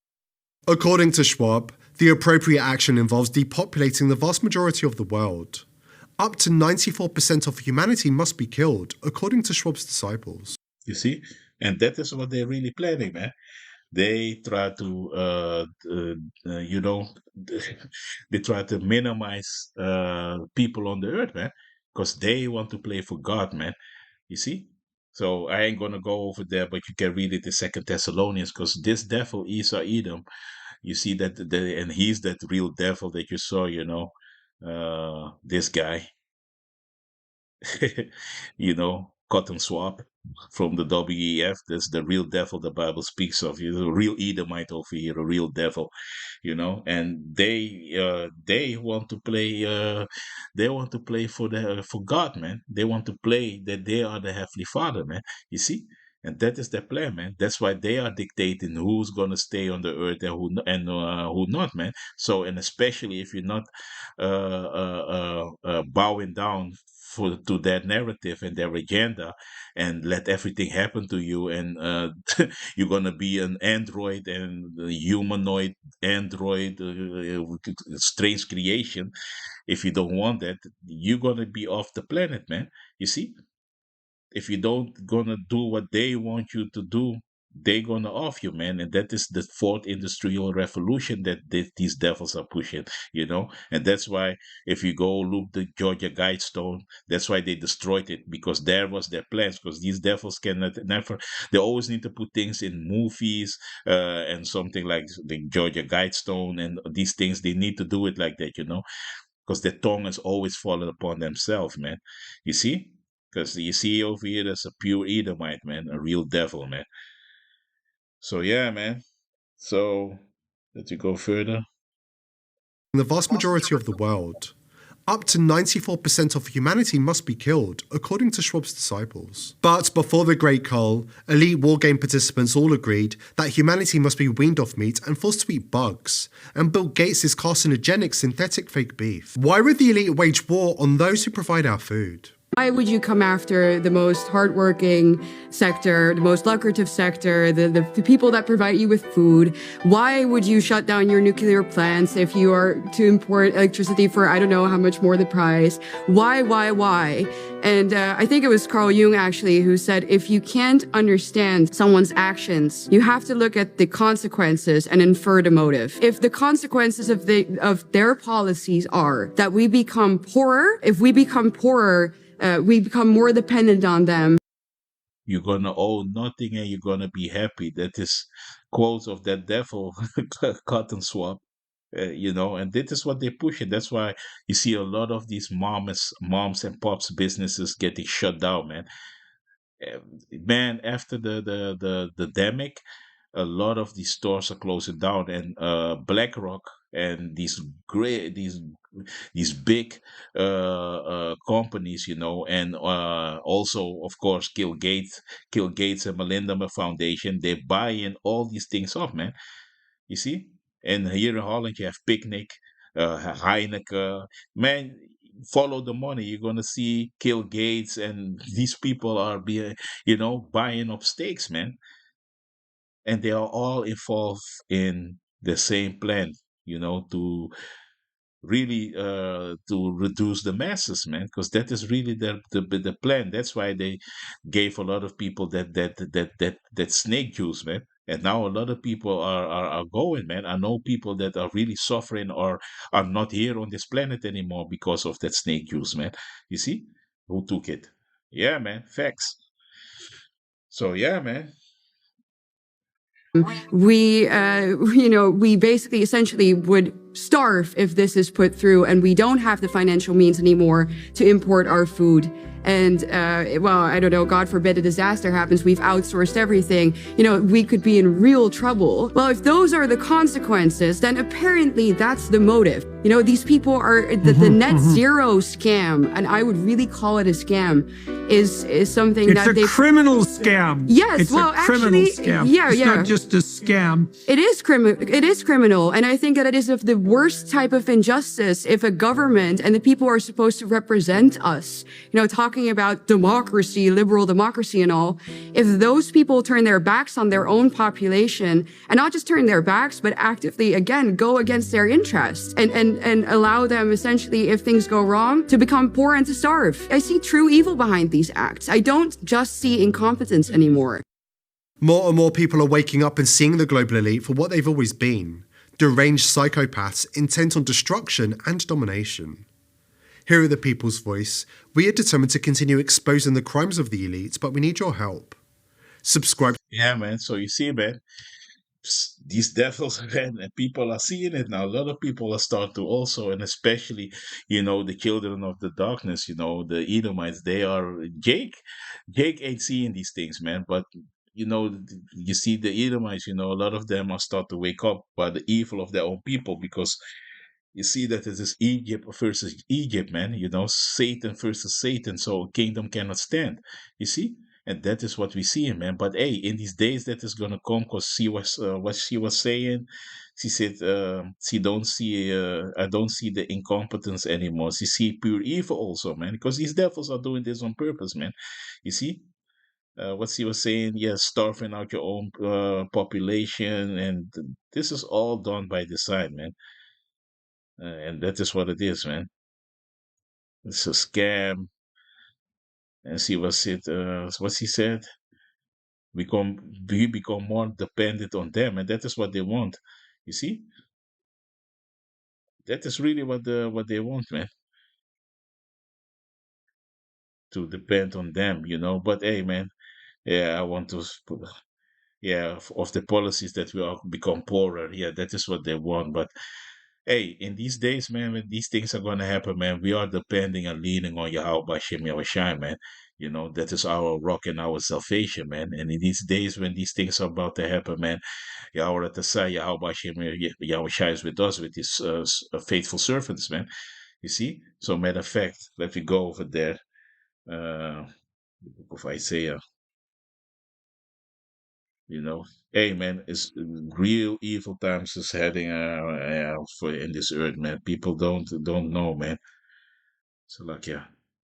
According to Schwab, the appropriate action involves depopulating the vast majority of the world. Up to 94% of humanity must be killed, according to Schwab's disciples. You see? And that is what they're really planning, man. They try to, they try to minimize people on the earth, man, because they want to play for God, man. You see? So I ain't gonna go over there, but you can read it in Second Thessalonians, because this devil Esau Edom, you see that, and he's that real devil that you saw, this guy, Cotton Swab from the WEF. That's the real devil the Bible speaks of. A real Edomite over here, a real devil, And they want to play. They want to play for God, man. They want to play that they are the Heavenly Father, man. You see. And that is their plan, man. That's why they are dictating who's gonna stay on the earth and who not, man. So, and especially if you're not bowing down to their narrative and their agenda, and let everything happen to you, and you're gonna be an android and a humanoid android, strange creation. If you don't want that, you're gonna be off the planet, man. You see, if you don't gonna do what they want you to do, they gonna off you, man. And that is the fourth industrial revolution that these devils are pushing, and that's why, if you go look the Georgia Guidestone, that's why they destroyed it, because there was their plans, because these devils cannot never, they always need to put things in movies, and something like the Georgia Guidestone and these things, they need to do it like that, because their tongue has always fallen upon themselves, man. You see? Because you see over here, there's a pure Edomite, man, a real devil, man. So, yeah, man. So, let you go further. In the vast majority of the world, up to 94% of humanity must be killed, according to Schwab's disciples. But before the Great Cull, elite wargame participants all agreed that humanity must be weaned off meat and forced to eat bugs, and Bill Gates' carcinogenic synthetic fake beef. Why would the elite wage war on those who provide our food? Why would you come after the most hardworking sector, the most lucrative sector, the people that provide you with food? Why would you shut down your nuclear plants if you are to import electricity for I don't know how much more the price? Why? And I think it was Carl Jung actually who said, if you can't understand someone's actions, you have to look at the consequences and infer the motive. If the consequences of their policies are that we become poorer, if we become poorer, we become more dependent on them. You're gonna own nothing and you're gonna be happy. That is quotes of that devil, Cotton Swab. And this is what they push it. That's why you see a lot of these moms and pops businesses getting shut down, man. Man, after the demic, a lot of these stores are closing down, and BlackRock and these big companies, and also, of course, Kill Gates and Melinda Foundation, they buy in all these things off, man. You see, and here in Holland you have Picnic, Heineken, man. follow the money. You're gonna see Bill Gates and these people are being, buying up stakes, man, and they are all involved in the same plan, to really to reduce the masses, man, because that is really the plan. That's why they gave a lot of people that snake juice, man. And now a lot of people are going, man. I know people that are really suffering or are not here on this planet anymore because of that snake juice, man. You see who took it? Yeah, man. Facts. So yeah, man. We, we basically essentially would starve if this is put through, and we don't have the financial means anymore to import our food. And, well, I don't know, God forbid a disaster happens, we've outsourced everything, we could be in real trouble. Well, if those are the consequences, then apparently that's the motive. These people are the net zero scam, and I would really call it a scam, is something it's that a criminal scam. Yes, it's well, a criminal actually, scam. yeah, it's yeah. not just a scam. It is criminal, and I think that it is of the worst type of injustice if a government and the people who are supposed to represent us, talking about democracy, liberal democracy and all, if those people turn their backs on their own population, and not just turn their backs, but actively, again, go against their interests and allow them essentially, if things go wrong, to become poor and to starve. I see true evil behind these acts. I don't just see incompetence anymore. More and more people are waking up and seeing the global elite for what they've always been: deranged psychopaths intent on destruction and domination. Here at the People's Voice, we are determined to continue exposing the crimes of the elite, but we need your help. Subscribe. Yeah, man. So you see, man, these devils, man, and people are seeing it now. A lot of people are starting to also, and especially, the children of the darkness, the Edomites, they are, Jake ain't seeing these things, man, but you see the Edomites, a lot of them are start to wake up by the evil of their own people, because you see that it is Egypt versus Egypt, man. Satan versus Satan. So a kingdom cannot stand. You see, and that is what we see, man. But hey, in these days that is gonna come, cause she was what she was saying. She said, she don't see. I don't see the incompetence anymore. She see pure evil also, man. Because these devils are doing this on purpose, man. You see. What she was saying, yes, starving out your own population, and this is all done by design, man. And that is what it is, man. It's a scam. And see what she said. We become more dependent on them, and that is what they want. You see, that is really what they want, man. To depend on them, But hey, man, yeah, I want to. Yeah, of the policies that we all become poorer. Yeah, that is what they want. But hey, in these days, man, when these things are going to happen, man, we are depending and leaning on Yahweh Hashem Yahushai, man. That is our rock and our salvation, man. And in these days when these things are about to happen, man, Yahweh Tasai, Yahweh Hashem Yahushai is with us, with his faithful servants, man. You see? So, matter of fact, let me go over there. The book of Isaiah. Hey, man, it's real evil times is heading for in this earth, man. People don't know, man. So like, yeah,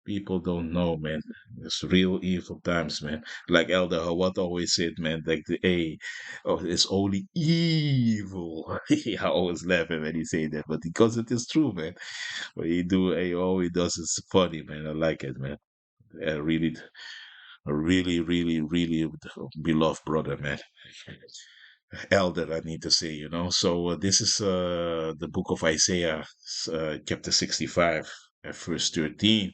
people don't know, man. It's real evil times, man. Like Elder Hawat always said, man, like it's only evil. I always laugh when he say that, but because it is true, man. What all he does is funny, man. I like it, man. Really, a really, really, really beloved brother, man. Elder, I need to say, So this is the book of Isaiah, chapter 65, verse 13.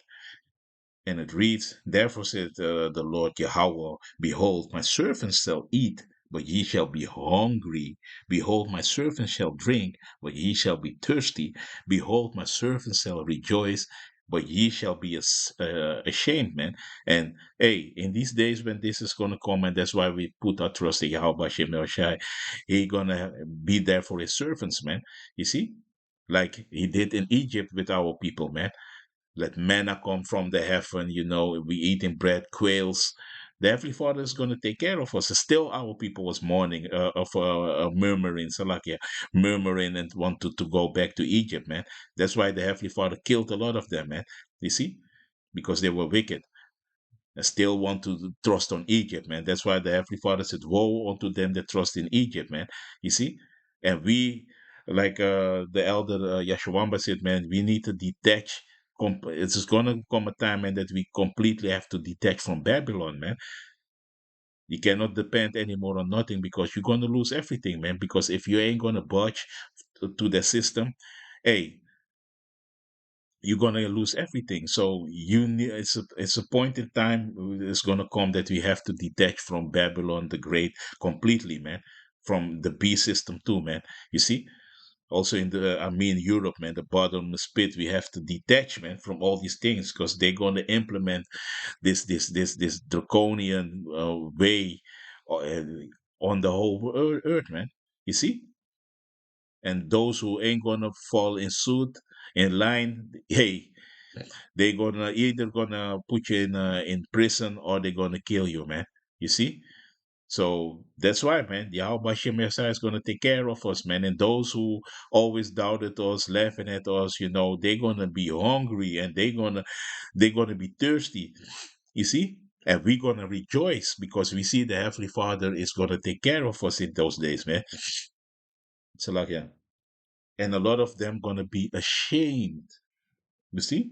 And it reads, Therefore said the Lord Yahweh, Behold, my servants shall eat, but ye shall be hungry. Behold, my servants shall drink, but ye shall be thirsty. Behold, my servants shall rejoice, but ye shall be ashamed, man. And hey, in these days when this is going to come, and that's why we put our trust in Yahweh Hashem Yahushai, He going to be there for His servants, man. You see? Like He did in Egypt with our people, man. Let manna come from the heaven, we eating bread, quails, The Heavenly Father is going to take care of us. Still, our people was mourning, murmuring, Salakia, murmuring and wanted to go back to Egypt, man. That's why the Heavenly Father killed a lot of them, man. You see? Because they were wicked and still want to trust on Egypt, man. That's why the Heavenly Father said, woe unto them that trust in Egypt, man. You see? And we, like the elder Yashwamba said, man, we need to detach. It's just going to come a time, man, that we completely have to detach from Babylon, man. You cannot depend anymore on nothing because you're going to lose everything, man. Because if you ain't going to budge to the system, hey, you're gonna lose everything. So you need it's a point in time it's gonna come that we have to detach from Babylon the Great completely, man. From the B system too, man. You see? Also in the Europe, man, the bottomless pit, we have to detach, man, from all these things because they're gonna implement this draconian way uh, on the whole earth, man. You see? And those who ain't gonna fall in suit in line, hey, they gonna either gonna put you in prison or they're gonna kill you, man. You see? So that's why, man, Yahweh Hashem Yeshua is gonna take care of us, man. And those who always doubted us, laughing at us, they're gonna be hungry and they're gonna be thirsty. You see? And we're gonna rejoice because we see the Heavenly Father is gonna take care of us in those days, man. So like yeah. And a lot of them gonna be ashamed. You see?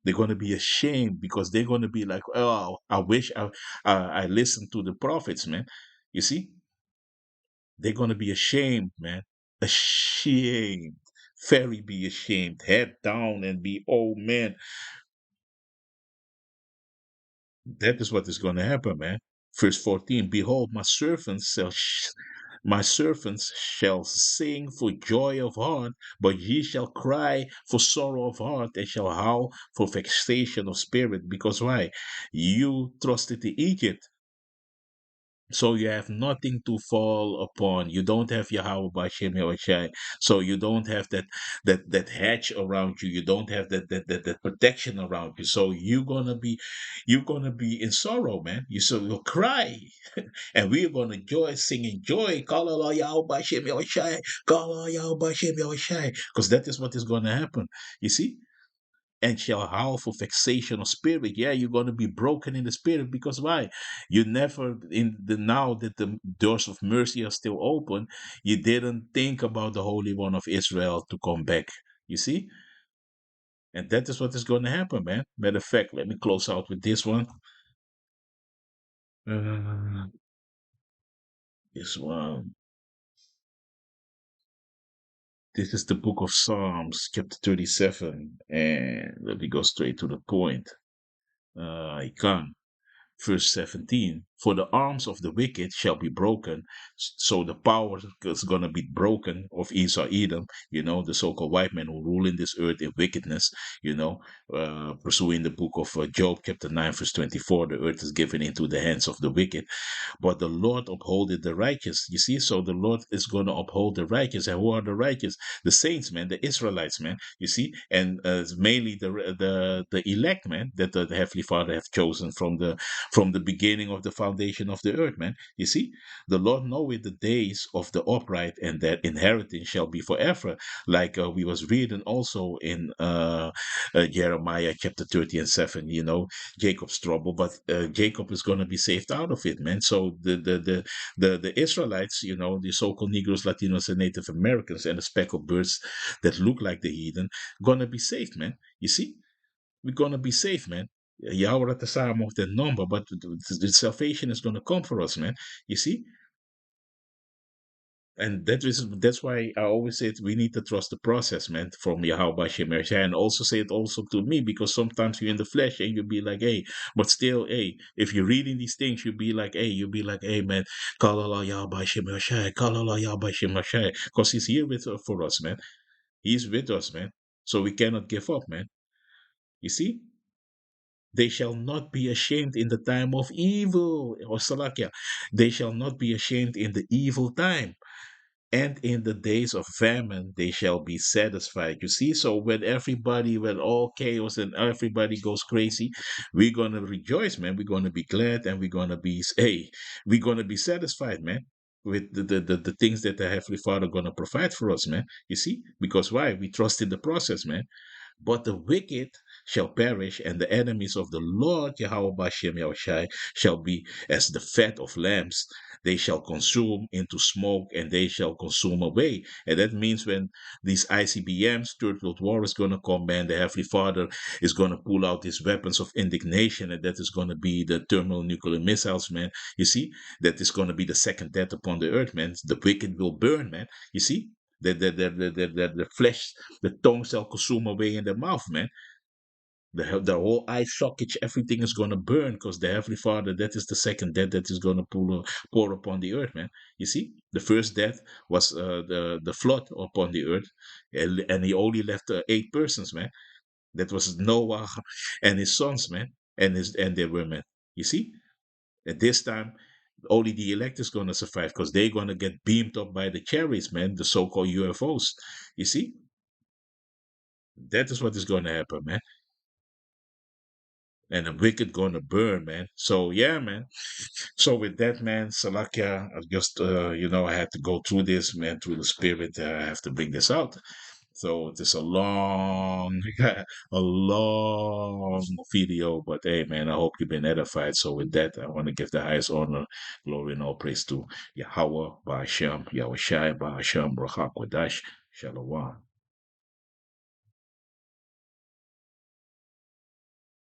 They're going to be ashamed because they're going to be like, oh, I wish I listened to the prophets, man. You see? They're going to be ashamed, man. Ashamed. Very be ashamed. Head down and be, oh, man. That is what is going to happen, man. Verse 14, behold, my servants shall sing for joy of heart, but ye shall cry for sorrow of heart, and shall howl for vexation of spirit. Because why? You trusted in Egypt, so you have nothing to fall upon. You don't have Yahweh Bashem Yahushai. So you don't have that hedge around you. You don't have that protection around you. So you're gonna be in sorrow, man. You'll cry. And we're gonna singing joy. Call Allah Yahweh Bashem Yahushai. Call Allah Yahweh Bashem Yahushai. Because that is what is gonna happen. You see? And shall howl for vexation of spirit. Yeah, you're going to be broken in the spirit because why? You never, now that the doors of mercy are still open, you didn't think about the Holy One of Israel to come back. You see? And that is what is going to happen, man. Matter of fact, let me close out with this one. Uh, this one. This is the book of Psalms, chapter 37. And let me go straight to the point. I can't. Verse 17, for the arms of the wicked shall be broken. So the power is going to be broken of Esau Edom, the so-called white men who rule in this earth in wickedness, pursuing the book of Job, chapter 9, verse 24, the earth is given into the hands of the wicked. But the Lord upholdeth the righteous. You see, so the Lord is going to uphold the righteous. And who are the righteous? The saints, man, the Israelites, man. You see, and mainly the elect, man, that the Heavenly Father have chosen from the beginning of the foundation of the earth, man. You see, the Lord knoweth the days of the upright, and their inheritance shall be forever. Like we was reading also in Jeremiah chapter 30 and 7. Jacob's trouble, but Jacob is going to be saved out of it, man. So the Israelites, the so-called Negroes, Latinos, and Native Americans, and the speckled birds that look like the heathen, gonna be saved, man. You see, we're gonna be saved, man. Yahweh at the same of the number, but the salvation is gonna come for us, man. You see, and that's why I always said we need to trust the process, man, from Yahweh Shemer. And also say it also to me, because sometimes you're in the flesh and you'll be like, hey, but still, hey, if you're reading these things, you'll be like, hey, man, call Allah Yahweh Shemer, call Allah Yahweh Shemer, because He's here for us, man. He's with us, man. So we cannot give up, man. You see? They shall not be ashamed in the time of evil, or Salakia. They shall not be ashamed in the evil time. and in the days of famine they shall be satisfied. You see, so when all chaos and everybody goes crazy, we're gonna rejoice, man. We're gonna be glad, and we're gonna be we're gonna be satisfied, man, with the things that the Heavenly Father gonna provide for us, man. You see, because why? We trust in the process, man. But the wicked shall perish, and the enemies of the Lord Yahweh Bashem Yahushai shall be as the fat of lambs. They shall consume into smoke, and they shall consume away. And that means when these ICBMs, Third World War, is going to come, man, the Heavenly Father is going to pull out his weapons of indignation, and that is going to be the thermal nuclear missiles, man. You see, that is going to be the second death upon the earth, man. The wicked will burn, man. You see, the flesh, the tongue shall consume away in the mouth, man. The whole eye sockets, everything is going to burn because the Heavenly Father, that is the second death that is going to pour upon the earth, man. You see, the first death was the flood upon the earth, and he only left 8 persons, man. That was Noah and his sons, man, and their women. You see, at this time, only the elect is going to survive because they're going to get beamed up by the chariots, man, the so-called UFOs. You see, that is what is going to happen, man. And the wicked going to burn, man. So, yeah, man. So, with that, man, Salakia, I just, I had to go through this, man, through the spirit. I have to bring this out. So, it is a long, a long video, but hey, man, I hope you've been edified. So, with that, I want to give the highest honor, glory, and all praise to Yahweh, Ba'ashem, Yahweh Shai, Ba'ashem, Brachak, Kodash, Shalom.